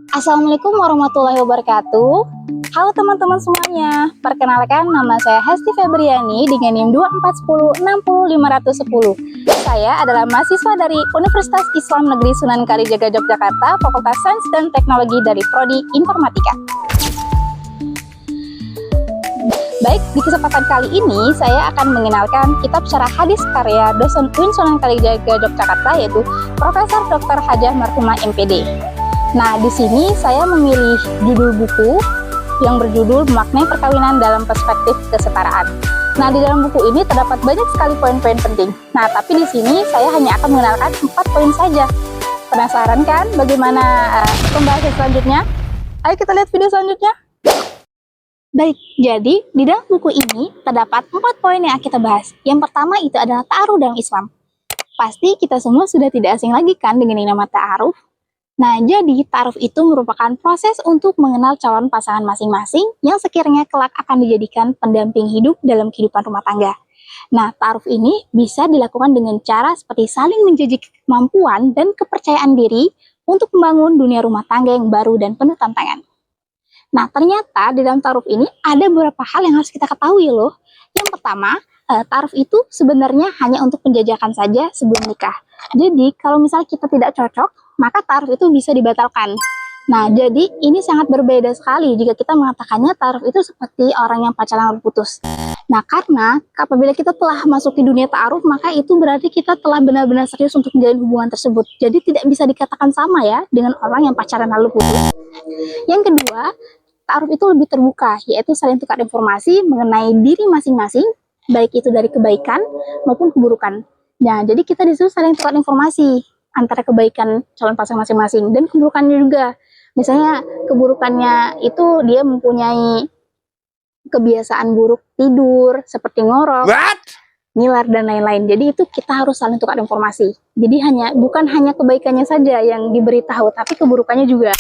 Assalamualaikum warahmatullahi wabarakatuh. Halo teman-teman semuanya, perkenalkan nama saya Hesti Febriani dengan NIM 241060510. Saya adalah mahasiswa dari Universitas Islam Negeri Sunan Kalijaga Yogyakarta, Fakultas Sains dan Teknologi dari Prodi Informatika. Baik, di kesempatan kali ini saya akan mengenalkan kitab syarah hadis karya dosen UIN Sunan Kalijaga Yogyakarta, yaitu Profesor Dr. Hajah Marhumah MPD. Nah, di sini saya memilih judul buku yang berjudul Memaknai Perkawinan dalam Perspektif Kesetaraan. Nah, di dalam buku ini terdapat banyak sekali poin-poin penting. Nah, tapi di sini saya hanya akan mengenalkan 4 poin saja. Penasaran kan bagaimana pembahasan selanjutnya? Ayo kita lihat video selanjutnya. Baik, jadi di dalam buku ini terdapat 4 poin yang kita bahas. Yang pertama itu adalah ta'aruf dalam Islam. Pasti kita semua sudah tidak asing lagi kan dengan yang nama ta'aruf. Nah, jadi ta'aruf itu merupakan proses untuk mengenal calon pasangan masing-masing yang sekiranya kelak akan dijadikan pendamping hidup dalam kehidupan rumah tangga. Nah, ta'aruf ini bisa dilakukan dengan cara seperti saling menjajaki kemampuan dan kepercayaan diri untuk membangun dunia rumah tangga yang baru dan penuh tantangan. Nah, ternyata di dalam ta'aruf ini ada beberapa hal yang harus kita ketahui loh. Yang pertama, ta'aruf itu sebenarnya hanya untuk penjajakan saja sebelum nikah. Jadi, kalau misalnya kita tidak cocok, maka ta'aruf itu bisa dibatalkan. Nah, jadi ini sangat berbeda sekali jika kita mengatakannya ta'aruf itu seperti orang yang pacaran lalu putus. Nah, karena apabila kita telah masuk di dunia ta'aruf, maka itu berarti kita telah benar-benar serius untuk menjalin hubungan tersebut. Jadi tidak bisa dikatakan sama ya dengan orang yang pacaran lalu putus. Yang kedua, ta'aruf itu lebih terbuka, yaitu saling tukar informasi mengenai diri masing-masing, baik itu dari kebaikan maupun keburukan. Nah, jadi kita disuruh saling tukar informasi antara kebaikan calon pasangan masing-masing dan keburukannya juga. Misalnya keburukannya itu dia mempunyai kebiasaan buruk tidur, seperti ngorok, ngiler, dan lain-lain. Jadi itu kita harus saling tukar informasi. Jadi bukan hanya kebaikannya saja yang diberitahu, tapi keburukannya juga.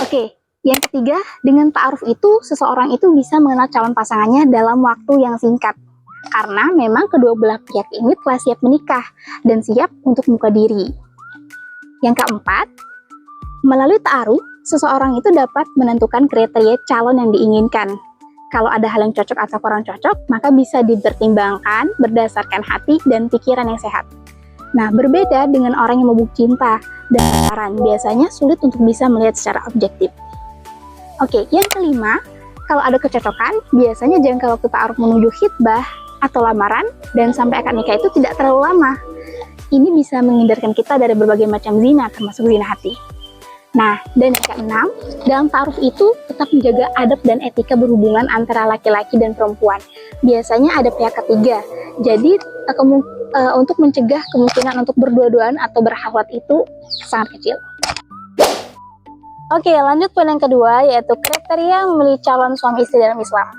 Oke, yang ketiga, dengan ta'aruf itu seseorang itu bisa mengenal calon pasangannya dalam waktu yang singkat. Karena memang kedua belah pihak ini telah siap menikah dan siap untuk membuka diri. Yang keempat, melalui ta'aruf, seseorang itu dapat menentukan kriteria calon yang diinginkan. Kalau ada hal yang cocok atau kurang cocok, maka bisa dipertimbangkan berdasarkan hati dan pikiran yang sehat. Nah, berbeda dengan orang yang mabuk cinta dan pacaran, biasanya sulit untuk bisa melihat secara objektif. Oke, yang kelima, kalau ada kecocokan, biasanya jangka waktu ta'aruf menuju khitbah atau lamaran dan sampai akad nikah itu tidak terlalu lama. Ini bisa menghindarkan kita dari berbagai macam zina, termasuk zina hati. Nah, dan yang keenam, dalam ta'aruf itu tetap menjaga adab dan etika berhubungan antara laki-laki dan perempuan. Biasanya ada pihak ketiga, jadi untuk mencegah kemungkinan untuk berdua-duaan atau berkhawat itu sangat kecil. Oke, lanjut poin yang kedua, yaitu kriteria memilih calon suami istri dalam Islam.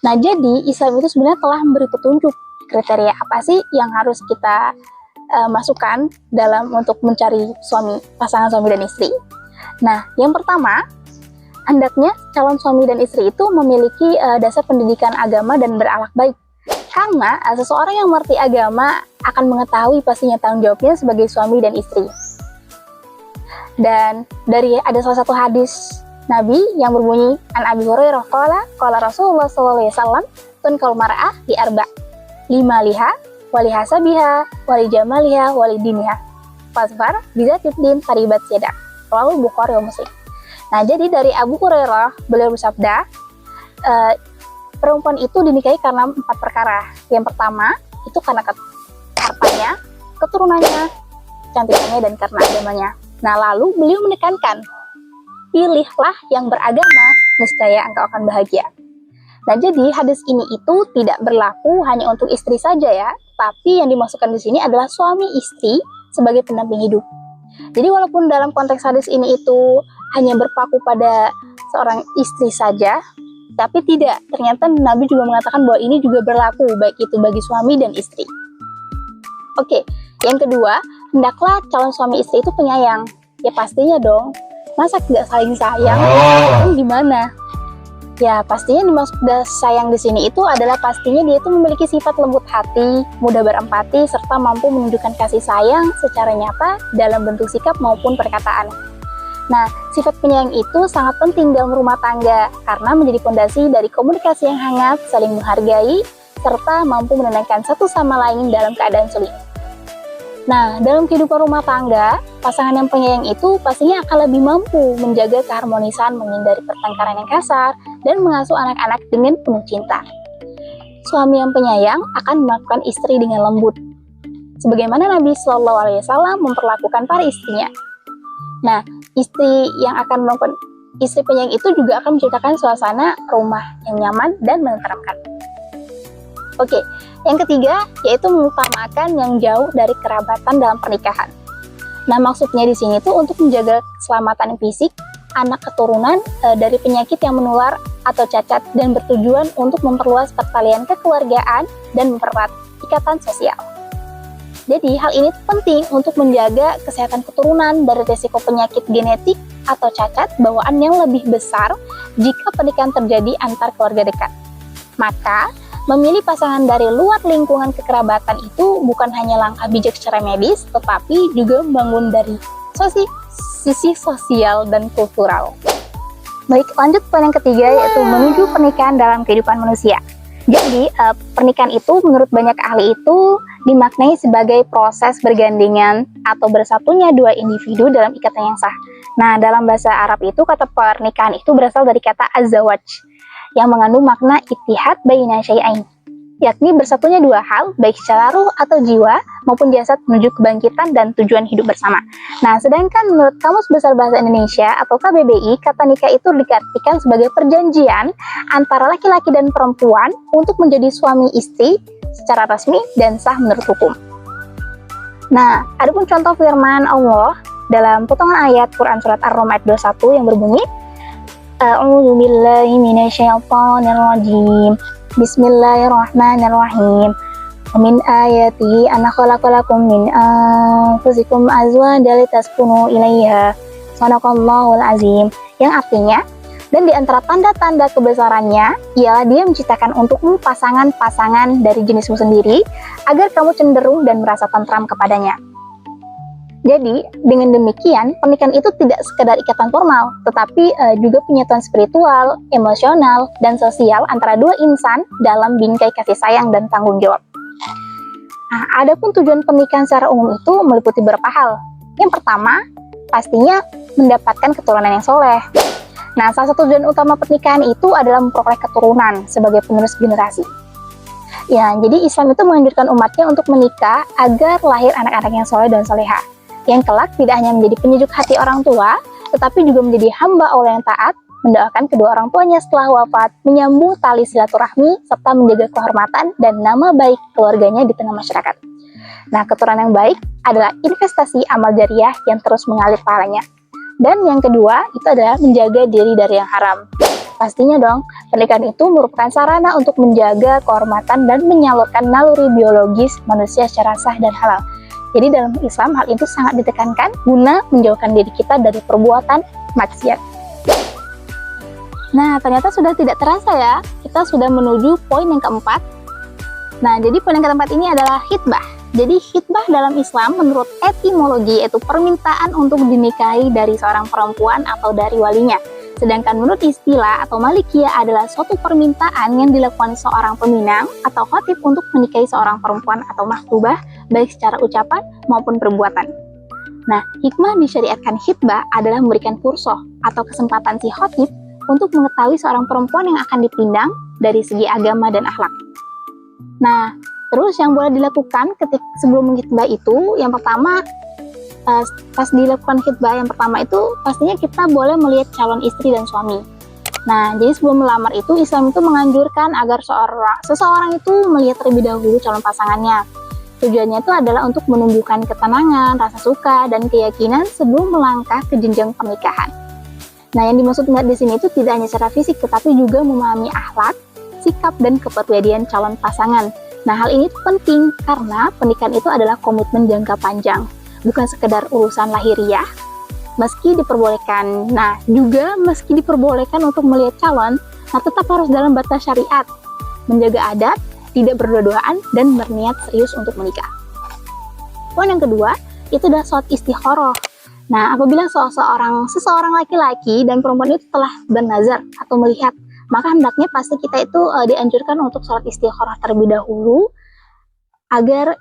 Nah, jadi Islam itu sebenarnya telah memberi petunjuk kriteria apa sih yang harus kita masukkan untuk mencari pasangan suami dan istri. Nah, yang pertama, hendaknya calon suami dan istri itu memiliki dasar pendidikan agama dan berakhlak baik. Karena seseorang yang mengerti agama akan mengetahui pastinya tanggung jawabnya sebagai suami dan istri. Dan ada salah satu hadis Nabi yang berbunyi an Abi Hurairah qala Rasulullah sallallahu alaihi wasallam tunkal mar'ah li arba' limaliha wali hasabiha wali jamaliha wali diniha fasfar bizatid din taribat yadak. Rawahu Bukhari wa Muslim. Nah, jadi dari Abu Hurairah beliau bersabda, perempuan itu dinikahi karena 4 perkara. Yang pertama itu karena hartanya, keturunannya, cantikannya, dan karena agamanya. Nah, lalu beliau menekankan, pilihlah yang beragama, niscaya engkau akan bahagia. Nah, jadi hadis ini itu tidak berlaku hanya untuk istri saja ya, tapi yang dimasukkan di sini adalah suami istri sebagai pendamping hidup. Jadi walaupun dalam konteks hadis ini itu hanya berpaku pada seorang istri saja, tapi tidak, ternyata Nabi juga mengatakan bahwa ini juga berlaku baik itu bagi suami dan istri. Oke, yang kedua, hendaklah calon suami istri itu penyayang. Ya pastinya dong, masa tidak saling sayang? Gimana? Ya, pastinya dimaksud sayang di sini itu adalah pastinya dia itu memiliki sifat lembut hati, mudah berempati, serta mampu menunjukkan kasih sayang secara nyata dalam bentuk sikap maupun perkataan. Nah, sifat penyayang itu sangat penting dalam rumah tangga karena menjadi fondasi dari komunikasi yang hangat, saling menghargai, serta mampu menenangkan satu sama lain dalam keadaan sulit. Nah, dalam kehidupan rumah tangga, pasangan yang penyayang itu pastinya akan lebih mampu menjaga keharmonisan, menghindari pertengkaran yang kasar, dan mengasuh anak-anak dengan penuh cinta. Suami yang penyayang akan melakukan istri dengan lembut, sebagaimana Nabi Shallallahu Alaihi Wasallam memperlakukan para istrinya. Nah, istri yang akan melakukan istri penyayang itu juga akan menciptakan suasana rumah yang nyaman dan menenteramkan. Oke, yang ketiga yaitu mengutamakan yang jauh dari kerabatan dalam pernikahan. Nah, maksudnya di sini tuh untuk menjaga keselamatan fisik anak keturunan dari penyakit yang menular atau cacat dan bertujuan untuk memperluas pertalian kekeluargaan dan mempererat ikatan sosial. Jadi, hal ini penting untuk menjaga kesehatan keturunan dari risiko penyakit genetik atau cacat bawaan yang lebih besar jika pernikahan terjadi antar keluarga dekat. Maka, memilih pasangan dari luar lingkungan kekerabatan itu bukan hanya langkah bijak secara medis, tetapi juga membangun dari sisi sosial dan kultural. Baik, lanjut poin yang ketiga yaitu menuju pernikahan dalam kehidupan manusia. Jadi, pernikahan itu menurut banyak ahli itu dimaknai sebagai proses bergandengan atau bersatunya dua individu dalam ikatan yang sah. Nah, dalam bahasa Arab itu kata pernikahan itu berasal dari kata az-zawaj, yang mengandung makna ittihad baina syai'ain, yakni bersatunya dua hal, baik secara ruh atau jiwa, maupun jasad menuju kebangkitan dan tujuan hidup bersama. Nah, sedangkan menurut Kamus Besar Bahasa Indonesia atau KBBI, kata nikah itu diartikan sebagai perjanjian antara laki-laki dan perempuan untuk menjadi suami istri secara resmi dan sah menurut hukum. Nah, adapun contoh firman Allah dalam potongan ayat Quran Surat Ar-Rum ayat 21 yang berbunyi, A'udzu billahi minasyaitonir rajim. Bismillahirrahmanirrahim. Min ayatihi an khalaqalakum min anfusikum azwajan litaskunu ilaiha. Shadaqallahul azim. Yang artinya, dan di antara tanda-tanda kebesarannya ialah Dia menciptakan untukmu pasangan-pasangan dari jenismu sendiri agar kamu cenderung dan merasa tentram kepadanya. Jadi, dengan demikian, pernikahan itu tidak sekedar ikatan formal, tetapi juga penyatuan spiritual, emosional, dan sosial antara dua insan dalam bingkai kasih sayang dan tanggung jawab. Nah, adapun tujuan pernikahan secara umum itu meliputi beberapa hal. Yang pertama, pastinya mendapatkan keturunan yang soleh. Nah, salah satu tujuan utama pernikahan itu adalah memperoleh keturunan sebagai penerus generasi. Ya, jadi Islam itu menganjurkan umatnya untuk menikah agar lahir anak-anak yang soleh dan soleha, yang kelak tidak hanya menjadi penyejuk hati orang tua, tetapi juga menjadi hamba Allah yang taat, mendoakan kedua orang tuanya setelah wafat, menyambung tali silaturahmi, serta menjaga kehormatan dan nama baik keluarganya di tengah masyarakat. Nah, keturunan yang baik adalah investasi amal jariah yang terus mengalir pahalanya. Dan yang kedua, itu adalah menjaga diri dari yang haram. Pastinya dong, pernikahan itu merupakan sarana untuk menjaga kehormatan dan menyalurkan naluri biologis manusia secara sah dan halal. Jadi dalam Islam hal itu sangat ditekankan guna menjauhkan diri kita dari perbuatan maksiat. Nah, ternyata sudah tidak terasa ya, kita sudah menuju poin yang keempat. Nah, jadi poin yang keempat ini adalah khitbah. Jadi khitbah dalam Islam menurut etimologi yaitu permintaan untuk dinikahi dari seorang perempuan atau dari walinya. Sedangkan menurut istilah atau malikiyah adalah suatu permintaan yang dilakukan seorang peminang atau khatib untuk menikahi seorang perempuan atau makhtubah baik secara ucapan maupun perbuatan. Nah, hikmah disyariatkan khitbah adalah memberikan fursoh atau kesempatan si khatib untuk mengetahui seorang perempuan yang akan dipindang dari segi agama dan akhlak. Nah, terus yang boleh dilakukan ketika sebelum mengkhitbah itu, yang pertama, pas dilakukan khitbah yang pertama itu pastinya kita boleh melihat calon istri dan suami. Nah, jadi sebelum melamar itu Islam itu menganjurkan agar seseorang itu melihat terlebih dahulu calon pasangannya. Tujuannya itu adalah untuk menumbuhkan ketenangan, rasa suka, dan keyakinan sebelum melangkah ke jenjang pernikahan. Nah, yang dimaksud di sini itu tidak hanya secara fisik, tetapi juga memahami akhlak, sikap, dan kepribadian calon pasangan. Nah, hal ini penting karena pernikahan itu adalah komitmen jangka panjang, bukan sekedar urusan lahiriah. Meski diperbolehkan untuk melihat calon, Nah, tetap harus dalam batas syariat, menjaga adat, tidak berdua-duaan, dan berniat serius untuk menikah. Poin yang kedua, itu adalah sholat istikharah. Nah, apabila seseorang laki-laki dan perempuan itu telah bernazar atau melihat, maka hendaknya pasti kita itu dianjurkan untuk sholat istikharah terlebih dahulu, agar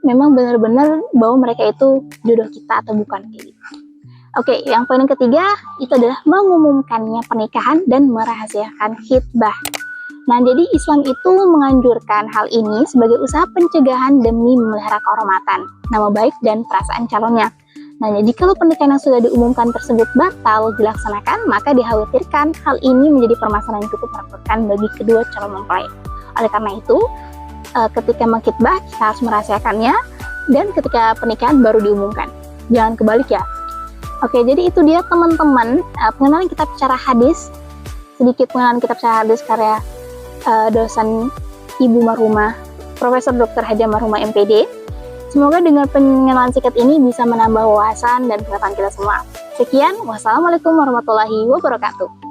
memang benar-benar bahwa mereka itu jodoh kita atau bukan, kayak gitu. Oke, yang poin yang ketiga itu adalah mengumumkannya pernikahan dan merahasiakan khitbah. Nah, jadi Islam itu menganjurkan hal ini sebagai usaha pencegahan demi memelihara kehormatan, nama baik, dan perasaan calonnya. Nah, jadi kalau pernikahan yang sudah diumumkan tersebut batal dilaksanakan, maka dikhawatirkan hal ini menjadi permasalahan yang cukup merepotkan bagi kedua calon mempelai. Oleh karena itu, ketika mengkhitbah kita harus merahasiakannya, dan ketika pernikahan baru diumumkan. Jangan kebalik ya. Oke, jadi itu dia teman-teman pengenalan kitab syarah hadis, sedikit pengenalan kitab syarah hadis karya dosen Ibu Marhumah, Profesor Dr. Hajah Marhumah MPD. Semoga dengan pengenalan singkat ini bisa menambah wawasan dan pengetahuan kita semua. Sekian, wassalamualaikum warahmatullahi wabarakatuh.